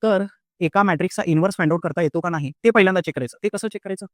तर एका मॅट्रिक्सचा इन्व्हर्स फाइंड आउट करता येतो का नाही ते पहिल्यांदा चेक करायचं. ते कसं चेक करायचं?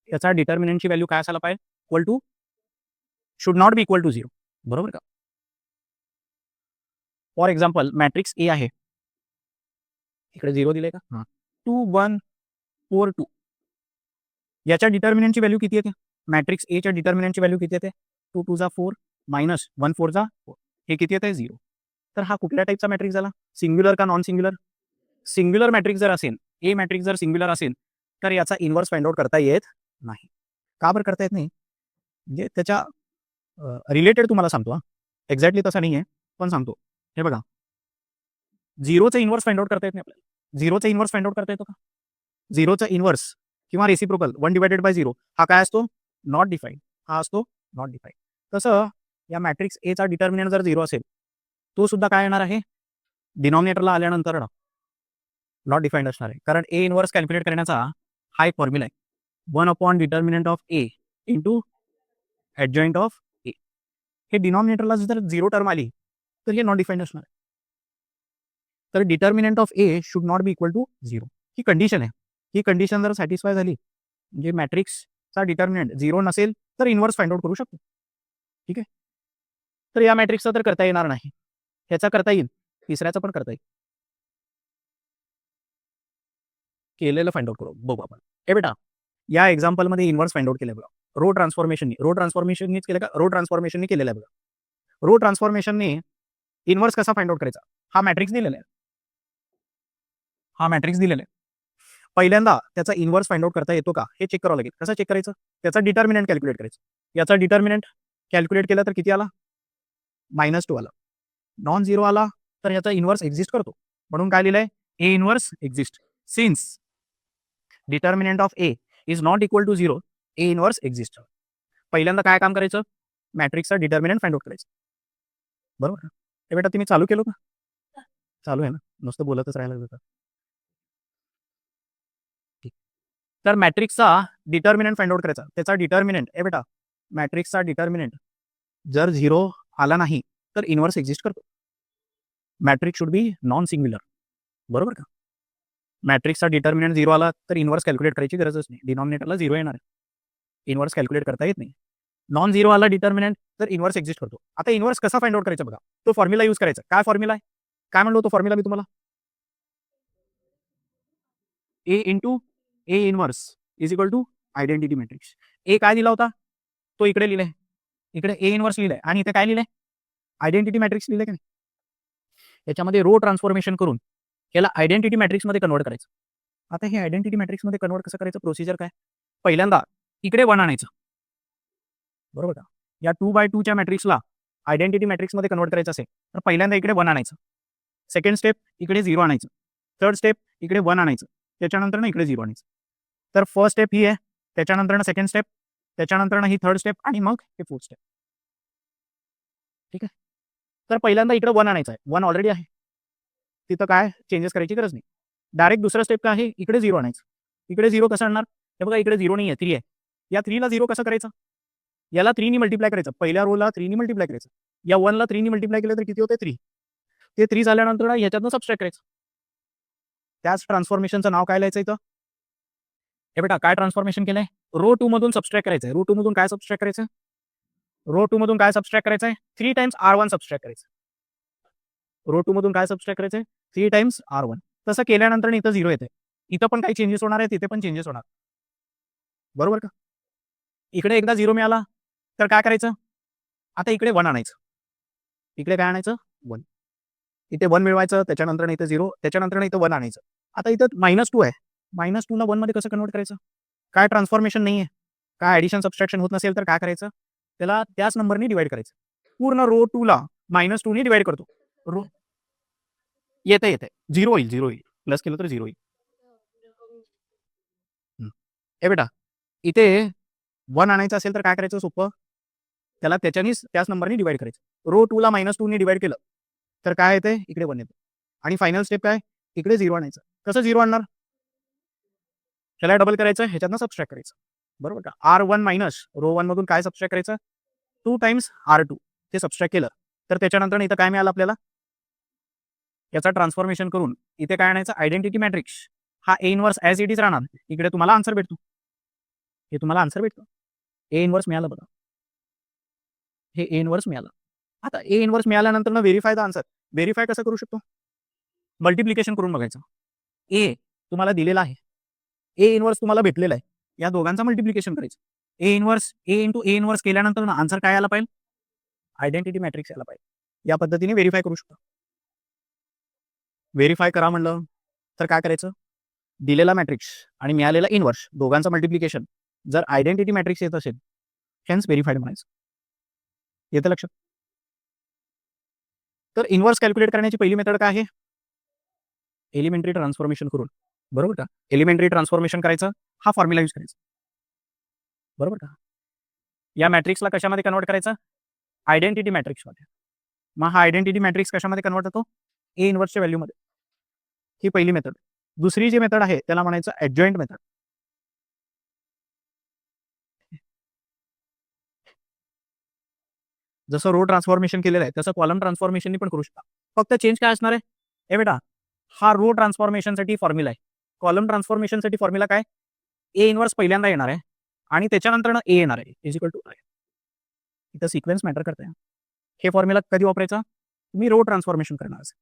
याचा डिटर्मिनंटची व्हॅल्यू काय असायला पाहिजे? Equal to should not be equal to 0. बरोबर का? फॉर एक्झाम्पल मॅट्रिक्स ए आहे, इकडे 0 दिले का? 2 1 4 2. याच्या डिटर्मिनंटची व्हॅल्यू किती येते? मॅट्रिक्स एच्या डिटर्मिनंटची व्हॅल्यू किती येते? 2 2 जा 4 मायनस 1 4 जा 4. हे किती येते? 0. तर हा कुठल्या टाईपचा मॅट्रिक्स झाला? सिंग्युलर का नॉन सिंग्युलर? सिंग्युलर मॅट्रिक्स जर असेल, ए मॅट्रिक्स जर सिंग्युलर असेल, तर याचा इन्व्हर्स फाइंड आउट करता येत नाही. का बरं करता येत नाही? म्हणजे त्याच्या रिलेटेड तुम्हाला सांगतो. एक्झॅक्टली तसा नाही आहे, पण सांगतो. हे बघा, 0चं इन्व्हर्स फाइंड आउट करता येत नाही आपल्याला. 0चं इन्व्हर्स फाइंड आउट करता येतो का? 0चं इन्व्हर्स किंवा रेसिप्रोकल 1//0 हा काय असतो? Not defined. हा असतो नॉट डिफाईन्ड. तसं या मॅट्रिक्स एचा डिटर्मिनंट जर 0 असेल, तो सुद्धा काय येणार आहे? डिनॉमिनेटरला आल्यानंतर नॉट डिफाईन्ड असणार आहे. कारण ए इन्व्हर्स कॅल्क्युलेट करण्याचा हा एक फॉर्म्युला आहे. 1 determinant of A into adjoint of A. हे डिनॉमिनेटरला जर 0 टर्म आली तर हे नॉट डिफाईन्ड असणार आहे. तर determinant of A should not be equal to 0 ही कंडिशन आहे. ही कंडिशन जर सॅटिस्फाय झाली, म्हणजे मॅट्रिक्सचा डिटर्मिनंट 0 नसेल तर इन्व्हर्स फाइंड आउट करू शकतो. ठीक आहे. तर या मॅट्रिक्सचा तर करता येणार नाही. ह्याचा करता येईल, तिसऱ्याचा पण करता येईल. केलेलं फाइंड आउट करू बघू आपण. हे बेटा, या एक्झाम्पलमध्ये इन्व्हर्स फाइंड आउट केलं बघा. रो ट्रान्सफॉर्मेशननी केलं का? रो ट्रान्सफॉर्मेशननी केलेलं आहे बघा. रो ट्रान्सफॉर्मेशनने इन्व्हर्स कसा फाइंड आउट करायचा? हा मॅट्रिक्स दिलेला आहे. हा मॅट्रिक्स दिलेला आहे. पहिल्यांदा त्याचा इन्व्हर्स फाइंड आउट करता येतो का हे चेक करावं लागेल. कसं चेक करायचं? त्याचा डिटर्मिनंट कॅल्क्युलेट करायचं. याचा डिटर्मिनंट कॅल्क्युलेट केला तर किती आला? -2 आला. नॉन 0 आला तर याचा इन्व्हर्स एक्झिस्ट करतो. म्हणून काय लिहिलंय? A inverse exist. Since determinant of A is not equal to 0, A inverse exist. पहिल्यांदा काय काम करायचं? मॅट्रिक्सचा डिटर्मिनंट फाइंड आउट करायचं. बरोबर. हे बेटा तुम्ही चालू केलं का? चालू आहे ना, नुसतं बोलतच राहायला लागलं. तर मॅट्रिक्सचा डिटर्मिनंट फाइंड आउट करायचा. त्याचा डिटर्मिनंट ए बेटा, मॅट्रिक्सचा डिटर्मिनंट जर 0 आला नाही तर इन्व्हर्स एक्झिस्ट करतो. Matrix should be non singular. बरोबर का? मॅट्रिक्सचा डिटर्मिनंट 0 आला तर इन्व्हर्स कॅल्क्युलेट करायची गरजच नाही. डिनॉमिनेटरला 0 येणार आहे. इन्व्हर्स कॅल्क्युलेट करता येत नाही. नॉन 0 आला डिटर्मिनंट तर इन्व्हर्स एक्झिस्ट करतो. आता इन्व्हर्स कसा फाइंड आउट करायचा बघा. तो फॉर्म्युला यूज करायचा. काय फॉर्म्युला आहे? काय म्हणलो तो फॉर्म्युला मी तुम्हाला? A into A inverse is equal to identity matrix. A काय दिला होता? तो इकडे लिहिलाय. इकडे ए इन्व्हर्स लिहिलंय आणि इथे काय लिहिलंय? आयडेंटिटी मॅट्रिक्स लिहिलंय का नाही? याच्यामध्ये रो ट्रान्सफॉर्मेशन करून याला आयडेंटिटी मॅट्रिक्समध्ये कन्वर्ट करायचं. आता हे आयडेंटिटी मॅट्रिक्समध्ये कन्वर्ट कसं करायचं? प्रोसिजर काय? पहिल्यांदा इकडे 1 आणायचं. बरोबर का? या 2/2च्या मॅट्रिक्सला आयडेंटिटी मॅट्रिक्समध्ये कन्वर्ट करायचं असेल तर पहिल्यांदा इकडे 1 आणायचं. सेकंड स्टेप इकडे 0 आणायचं. थर्ड स्टेप इकडे 1 आणायचं. त्याच्यानंतर इकडे 0 आणायचं. तर फर्स्ट स्टेप ही आहे, त्याच्यानंतर सेकंड स्टेप, त्याच्यानंतर ही थर्ड स्टेप आणि मग हे फोर्थ स्टेप. ठीक आहे. तर पहिल्यांदा इकडे 1 आणायचं आहे. 1 ऑलरेडी आहे, तिथं काय चेंजेस करायची गरज नाही. डायरेक्ट दुसरं स्टेप काय आहे? इकडे 0 आणायचं. इकडे 0 कसं आणणार? हे बघा, इकडे 0 नाही आहे, 3 आहे. या 3 ला 0 कसं करायचं? याला 3 नी मल्टिप्लाय करायचं. पहिल्या रोला 3 नी मल्टिप्लाय करायचं. या 1 ला 3 नी मल्टिप्लाय केलं तर किती होते? 3. ते 3 झाल्यानंतर ह्याच्यातनं सबट्रॅक्ट करायचं. त्याच ट्रान्सफॉर्मेशनचं नाव काय लिहायचं इथं? हे बेटा, काय ट्रान्सफॉर्मेशन केलंय? रो 2 मधून सबट्रॅक्ट करायचंय. रो 2 मधून काय सबट्रॅक्ट करायचं? रो 2 मधून काय सबट्रॅक्ट करायचंय? 3 टाइम्स R1 सबट्रॅक्ट करायचं. रो 2 मधून काय सबट्रॅक्ट करायचंय? 3 टाइम्स R1. तसं केल्यानंतर इथं 0 येते. इथं पण काही चेंजेस होणार आहे, तिथे पण चेंजेस होणार. बरोबर का? इकडे एकदा 0 मिळाला तर काय करायचं? आता इकडे 1 आणायचं. इकडे काय आणायचं? 1. इथे 1 मिळवायचं, त्याच्यानंतर इथे 0, त्याच्यानंतर इथं 1 आणायचं. आता इथं -2 आहे. -2 ला 1 मध्ये कसं कन्वर्ट करायचं? काय ट्रान्सफॉर्मेशन नाहीये. काय ॲडिशन सबट्रॅक्शन होत नसेल तर काय करायचं? त्याला त्याच नंबरनी डिवाइड करायचं. पूर्ण रो 2 ला -2 नी डिवाइड करतो. रो येते 0 होईल, 0 होईल. प्लस केलं तर 0 होईल. हे बेटा, इथे 1 आणायचं असेल तर काय करायचं? सोपं. त्याला त्याच नंबरनी डिवाइड करायचं. रो 2 ला -2 नी डिवाइड केलं तर काय येते? इकडे 1 येते. आणि फायनल स्टेप काय? इकडे 0 आणायचं. कसं 0 आणणार? ह्याला डबल करायचं, ह्याच्यातनं सबट्रॅक्ट करायचं. बरोबर का? R1 मायनस रो 1 मधून काय सबट्रॅक्ट करायचं? 2 टाइम्स R2. ते सबट्रॅक्ट केलं तर त्याच्यानंतर इथं काय मिळालं आपल्याला? याचा ट्रान्सफॉर्मेशन करून इथे काय आणायचं, आयडेंटिटी मॅट्रिक्स. हा A inverse as it is राहणार. इकडे तुम्हाला आन्सर भेटतो. हे तुम्हाला आन्सर भेटतो. ए इनवर्स मिळालं बघा. हे ए इनवर्स मिळालं. आता ए इनवर्स मिळाल्यानंतर व्हेरीफाय द आन्सर. व्हेरीफाय कसं करू शकतो? मल्टिप्लिकेशन करून बघायचं. ए तुम्हाला दिलेला आहे, ए इनवर्स तुम्हाला भेटलेला आहे, या दोघांचं मल्टिप्लिकेशन करायचं. A inverse A into A inverse केल्यानंतर आन्सर काय यायला पाहिजे? आयडेंटिटी मॅट्रिक्स यायला पाहिजे. या पद्धतीने व्हेरीफाय करू शकतो. व्हेरीफाय करा म्हणलं तर काय करायचं? दिलेला मॅट्रिक्स आणि मिळालेला इनवर्स दोघांचं मल्टिप्लिकेशन जर आयडेंटिटी मॅट्रिक्स येत असेल, हेन्स व्हेरीफाईड म्हणायचं. येतं लक्षात? तर इनवर्स कॅल्क्युलेट करण्याची पहिली मेथड काय आहे? एलिमेंटरी ट्रान्सफॉर्मेशन करून. बरोबर का? एलिमेंटरी ट्रान्सफॉर्मेशन करायचं, हा फॉर्म्युला यूज करायचा. बरोबर का? या मॅट्रिक्सला कशामध्ये कन्वर्ट करायचं? आयडेंटिटी मॅट्रिक्समध्ये. मग हा आयडेंटिटी मॅट्रिक्स कशामध्ये कन्वर्ट होतो? ए इनवर्सच्या व्हॅल्यूमध्ये. ही पहिली मेथड. दुसरी जी मेथड आहे त्याला म्हणायचं ॲडजॉइंट मेथड. जसं रो ट्रान्सफॉर्मेशन केलेलं आहे तसं कॉलम ट्रान्सफॉर्मेशननी पण करू शकता. फक्त चेंज काय असणार आहे? हे बेटा, हा रो ट्रान्सफॉर्मेशनसाठी फॉर्म्युला आहे. कॉलम ट्रान्सफॉर्मेशनसाठी फॉर्म्युला काय? ए इनवर्स पहिल्यांदा येणार आहे आणि त्याच्यानंतर ए येणार आहे इज इक्वल टू आय. इथं सिक्वेन्स मॅटर करते. हे फॉर्म्युला कधी वापरायचा? तुम्ही रो ट्रान्सफॉर्मेशन करणार असेल.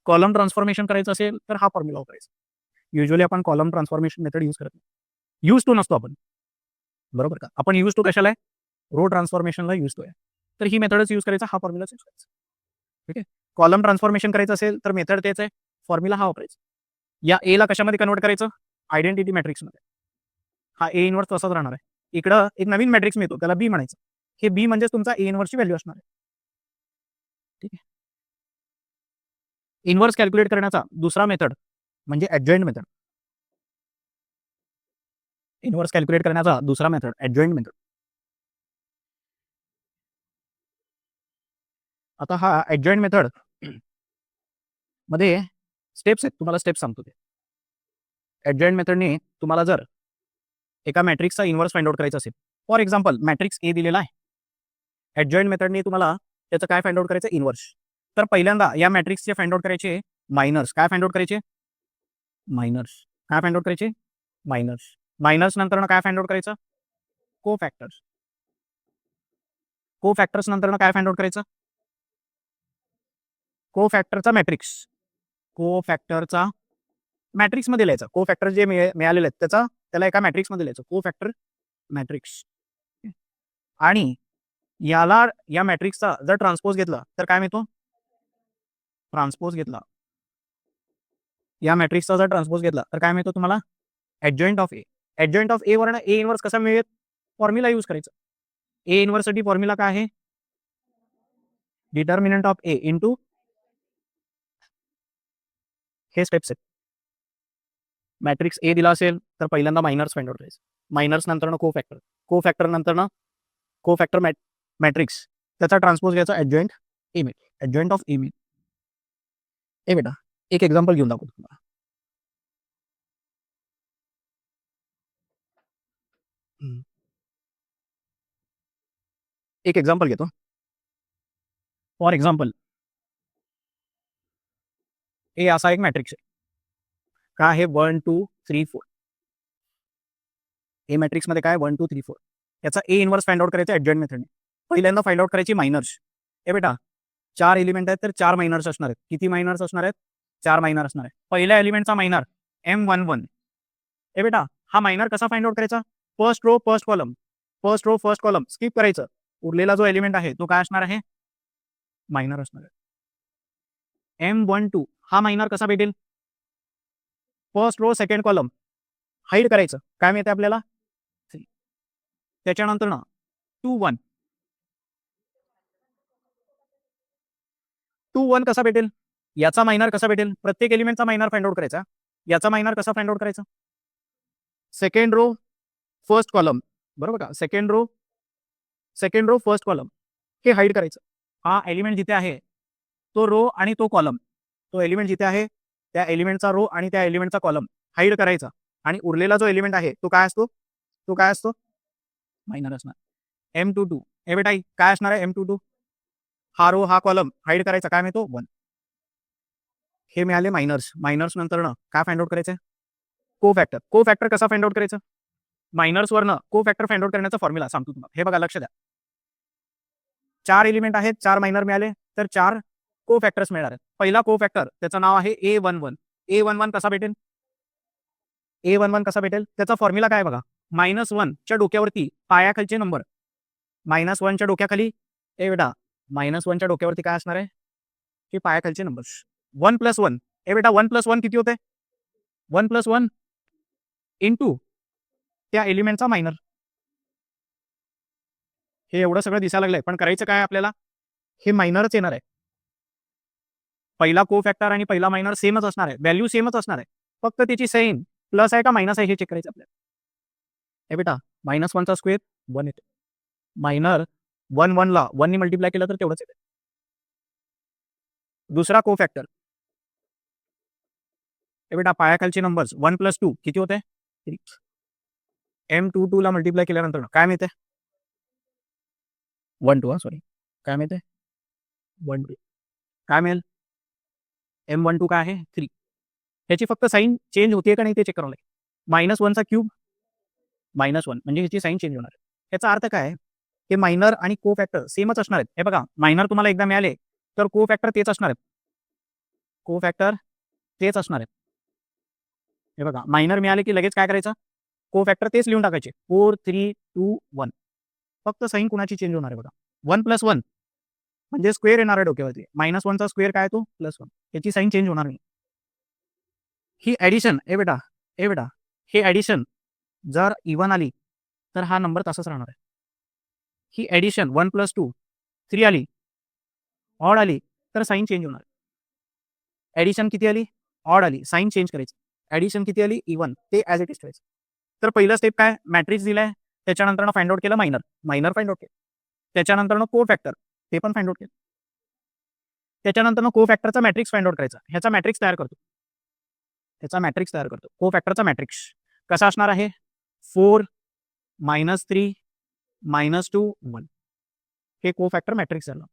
कॉलम ट्रान्सफॉर्मेशन करायचं असेल तर हा फॉर्म्युला वापरायचा. युजली आपण कॉलम ट्रान्सफॉर्मेशन मेथड यूज करत नाही. यूज टू नसतो आपण. बरोबर का? आपण यूज टू कशाला आहे? रो ट्रान्सफॉर्मेशनला यूज टू आहे. तर ही मेथडच यूज करायचा, हा फॉर्म्युलाच यूज करायचा. ठीक आहे. कॉलम ट्रान्सफॉर्मेशन करायचं असेल तर मेथड तेच आहे, फॉर्म्युला हा वापरायचा. या एला कशामध्ये कन्वर्ट करायचं? आयडेंटिटी मॅट्रिक्समध्ये. हा ए इनवर्स तसाच राहणार आहे. इकडं एक नवीन मॅट्रिक्स मिळतो, त्याला बी म्हणायचं. हे बी म्हणजेच तुमचा ए इनवर्सची व्हॅल्यू असणार आहे. ठीक आहे. इनवर्स कॅल्क्युलेट करण्याचा दुसरा मेथड म्हणजे ॲडजॉइंट मेथड. इनवर्स कॅल्क्युलेट करण्याचा दुसरा मेथड ॲडजॉइंट मेथड. आता हा ॲडजॉइंट मेथड मध्ये स्टेप्स आहेत, तुम्हाला स्टेप्स सांगतो ते. ॲडजॉइंट मेथडने तुम्हाला जर एका मॅट्रिक्सचा इनवर्स फाइंड आउट करायचा असेल, फॉर एक्झाम्पल मॅट्रिक्स ए दिलेला आहे, ॲडजॉइंट मेथडने तुम्हाला त्याचं काय फाइंड आउट करायचं? इनवर्स. तर पहिल्यांदा या मॅट्रिक्सचे फाइंड आउट करायचे मायनर्स. काय फाइंड आउट करायचे? मायनर्स. काय फाइंड आउट करायचे? मायनर्स. मायनर्स नंतर काय फाइंड आउट करायचं? को फॅक्टर्स. को फॅक्टर्स नंतर काय फाइंड आउट करायचं? को फॅक्टरचा मॅट्रिक्स. को फॅक्टरचा मॅट्रिक्समध्ये लिहायचं. को फॅक्टर जे मिळालेले आहेत त्याला एका मॅट्रिक्समध्ये लिहायचं. को फॅक्टर मॅट्रिक्स. आणि याला या मॅट्रिक्सचा जर ट्रान्सपोज घेतला तर काय मिळतो? ट्रान्सपोज घेतला. या मॅट्रिक्सचा जर ट्रान्सपोज घेतला तर काय मिळतो तुम्हाला? ॲडजॉइंट ऑफ ए. ॲडजॉइंट ऑफ ए वरनं ए इनवर्स कसा मिळेल? फॉर्म्युला यूज करायचा. ए इनवर्ससाठी फॉर्म्युला काय आहे? डिटर्मिनंट ऑफ ए इंटू हे स्टेप्स आहेत. मॅट्रिक्स ए दिला असेल तर पहिल्यांदा मायनर्स फाइंड आउट करायचं. मायनर्स नंतर को फॅक्टर. को फॅक्टर नंतर को फॅक्टर मॅट्रिक्स त्याचा ट्रान्सपोज घ्यायचा ॲडजॉइंट ए मिळेल. ॲडजॉइंट ऑफ ए मिळेल. ए बेटा, एक एक्झाम्पल घेऊन दाखवतो तुम्हाला. एक एक्झाम्पल घेतो. फॉर एक्झाम्पल ए असा एक मॅट्रिक्स आहे. काय आहे? 1 2 3 4. ए मॅट्रिक्समध्ये काय 1 2 3 4. याचा ए इनवर्स फाइंड आउट करायचा ॲडजॉइंट मेथडने. पहिल्यांदा फाइंड आउट करायची मायनर्स. ए बेटा, 4 एलिमेंट आहेत तर 4 मायनर्स असणार आहेत. किती मायनर्स असणार आहेत? 4 मायनर असणार आहे. पहिल्या एलिमेंटचा मायनर M11. ए बेटा, हा मायनर कसा फाइंड आउट करायचा? First row first column. First row first column skip करायचं. उरलेला जो एलिमेंट आहे तो काय असणार आहे? मायनर असणार आहे. M12 हा मायनर कसा भेटेल? First row second column hide करायचं. काय मिळते आपल्याला? त्याच्यानंतर 2 1. 2 1 कसा भेटेल? याचा मायनर कसा भेटेल? प्रत्येक एलिमेंटचा मायनर फाइंड आउट करायचा. याचा मायनर कसा फाइंड आउट करायचा? Second row first column. बरोबर का? सेकंड रो फर्स्ट कॉलम हे हाईड करायचं. हा एलिमेंट जिथे आहे तो रो आणि तो कॉलम, तो एलिमेंट जिथे आहे त्या एलिमेंटचा रो आणि त्या एलिमेंटचा कॉलम हाईड करायचा. आणि उरलेला जो एलिमेंट आहे तो काय असतो? मायनर असणार. M22. ए बेटा, काय असणार आहे M22? हा रो हा कॉलम हाईड करायचा. काय मिळतो? 1. हे मिळाले मायनर्स. मायनर्स नंतर काय फाइंड आउट करायचं? को फॅक्टर कसा फाइंड आउट करायचं? मायनर्सवरनं को फॅक्टर फाइंड आउट करण्याचा फॉर्म्युला सांगतो तुम्हाला. हे बघा, लक्ष द्या. 4 एलिमेंट आहेत, 4 मायनर मिळाले, तर 4 को फॅक्टर्स मिळणार आहेत. पहिला को फॅक्टर त्याचं नाव आहे A11. A11 कसा भेटेल? A11 कसा भेटेल? त्याचा फॉर्म्युला काय बघा. -1 च्या डोक्यावरती पायाखालचे नंबर. -1 च्या डोक्याखाली बेटा -1 च्या डोक्यावरती काय असणार आहे? की पायाखालचे नंबर्स. 1 + 1 बेटा 1 + 1 किती होते? 1 + 1 इंटू त्या एलिमेंटचा मायनर. हे एवढं सगळं दिसायला लागलंय, पण करायचं काय आपल्याला? हे मायनरच येणार आहे. पहिला को फॅक्टर आणि पहिला मायनर सेमच असणार आहे, व्हॅल्यू सेमच असणार आहे. फक्त त्याची साइन प्लस आहे का मायनस आहे हे चेक करायचं आपल्याला. हे बेटा -1 चा स्क्वेअर 1 येते. मायनर 1 ला 1 ने मल्टिप्लाय केलं तर तेवढंच येते. दुसरा को फॅक्टर हे बेटा पायाखालचे नंबर्स 1 + 2 किती होते? 3. M22 ला मल्टिप्लाय केल्यानंतर काय मिळते? 1 2 सॉरी काय मिळते? 1 2 काय मिळेल? M12 काय आहे? 3. ह्याची फक्त साइन चेंज होते का नाही ते चेक करावं लागेल. -1 चा क्यूब -1 म्हणजे ह्याची साइन चेंज होणार आहे. याचा अर्थ काय आहे? हे मायनर आणि को फॅक्टर सेमच असणार आहेत. हे बघा, मायनर तुम्हाला एकदा मिळाले तर को फॅक्टर तेच असणार आहेत. को फॅक्टर तेच असणार आहेत. हे बघा, मायनर मिळाले की लगेच काय करायचं? को फॅक्टर तेच लिहून टाकायचे. 4 3 2 1. फक्त साइन कुणाची चेंज होणार आहे बघा. 1 + 1 म्हणजे स्क्वेअर येणार आहे डोक्यावरती. -1 चा स्क्वेअर काय तो? +1. याची साइन चेंज होणार नाही. ही ॲडिशन बेटा हे ॲडिशन जर इव्हन आली तर हा नंबर तसाच राहणार आहे. ही ॲडिशन 1 + 2 3 आली, ऑड आली तर साइन चेंज होणार. ॲडिशन किती आली? ऑड आली, साइन चेंज करायची. ॲडिशन किती आली? इव्हन, ते ॲज इट इज ठेवायचं. तर पहिलं स्टेप काय? मॅट्रिक्स दिलाय, त्याच्यानंतर फाइंड आउट केलं मायनर फाइंड आउट केलं. त्याच्यानंतर को फॅक्टर ते पण फाइंड आउट केलं. त्याच्यानंतर को फॅक्टरचा मॅट्रिक्स फाइंड आउट करायचा. ह्याचा मॅट्रिक्स तयार करतो. को फॅक्टरचा मॅट्रिक्स कसा असणार आहे? 4 -3 -2 1. हे को फॅक्टर मॅट्रिक्स झालं.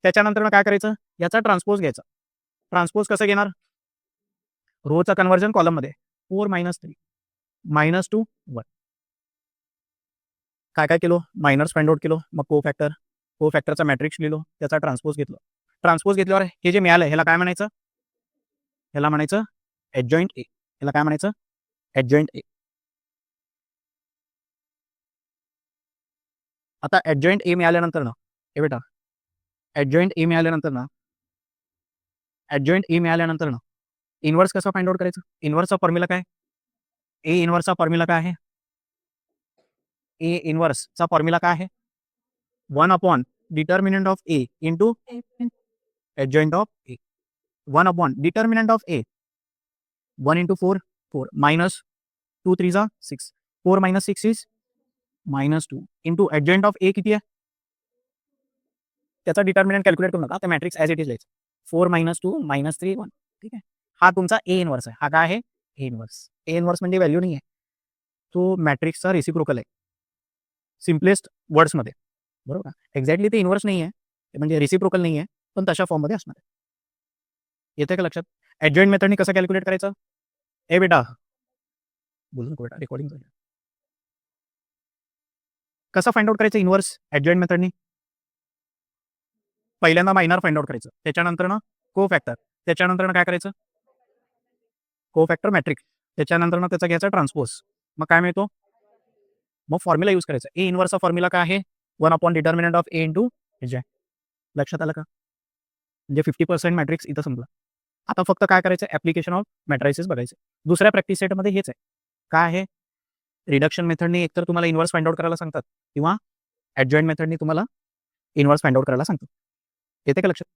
त्याच्यानंतर काय करायचं? याचा ट्रान्सपोज घ्यायचा. ट्रान्सपोज कसं घेणार? रोचा कन्व्हर्जन कॉलममध्ये 4 -3 -2 1. काय काय केलो? मायनर्स फाइंड आउट केलो, मग को फॅक्टरचा मॅट्रिक्स लिहिलो, त्याचा ट्रान्सपोज घेतलो. ट्रान्सपोज घेतल्यावर हे जे मिळालं ह्याला काय म्हणायचं? ह्याला म्हणायचं एडजॉइंट ए. ह्याला काय म्हणायचं? Adjoint A. आता एडजॉइंट ए मिळाल्यानंतर बेटा एडजॉइंट ए मिळाल्यानंतर इन्व्हर्स कसं फाइंड आउट करायचं? इन्व्हर्सचा फॉर्म्युला काय? ए इन्व्हर्सचा फॉर्म्युला काय आहे? ए इन्व्हर्सचा फॉर्म्युला काय आहे? 1 determinant of A into adjoint of A. 1 determinant of A 1 into 4 4 -2 3 6 4 - 6 is -2 into adjoint of A किती आहे? त्याचा डिटर्मिनंट कॅल्क्युलेट करू नका, ते मॅट्रिक्स ॲज इट इज लिहायचं. 4 -2 -3 1. ठीक आहे. हा तुमचा ए इन्व्हर्स आहे. हा काय आहे? ए इन्व्हर्स म्हणजे व्हॅल्यू नाही आहे, तो मॅट्रिक्सचा रेसिप्रोकल आहे. सिम्पलेस्ट वर्ड्समध्ये, बरोबर का? एक्झॅक्टली ते इन्व्हर्स नाही आहे, म्हणजे रेसिप्रोकल नाही आहे, पण तशा फॉर्ममध्ये असणार आहे. येते का लक्षात? एडजॉइंट मेथडनी कसं कॅल्क्युलेट करायचं? बेटा बोलू नको बेटा, रेकॉर्डिंग झालं. कसं फाइंड आउट करायचं इन्व्हर्स एडजॉइंट मेथडनी? पहिल्यांदा मायनर फाइंड आउट करायचं, त्याच्यानंतर को फॅक्टर, त्याच्यानंतर काय करायचं? को फॅक्टर मॅट्रिक्स, त्याच्यानंतर त्याचा घ्यायचा ट्रान्सपोज. मग काय मिळतो? मग फॉर्म्युला यूज करायचा. ए इन्व्हर्सचा फॉर्म्युला काय आहे? 1 determinant of A into adj. लक्षात आलं का? म्हणजे 50% मॅट्रिक्स इथं संपला. आता फक्त काय करायचं? ॲप्लिकेशन ऑफ मॅट्रायसिस बघायचं. दुसऱ्या प्रॅक्टिस सेटमध्ये हेच आहे. काय आहे? रिडक्शन मेथडने एकतर तुम्हाला इन्व्हर्स फाइंड आउट करायला सांगतात किंवा एडजॉइंट मेथडनी तुम्हाला इन्व्हर्स फाइंड आउट करायला सांगतात. येते का लक्षात?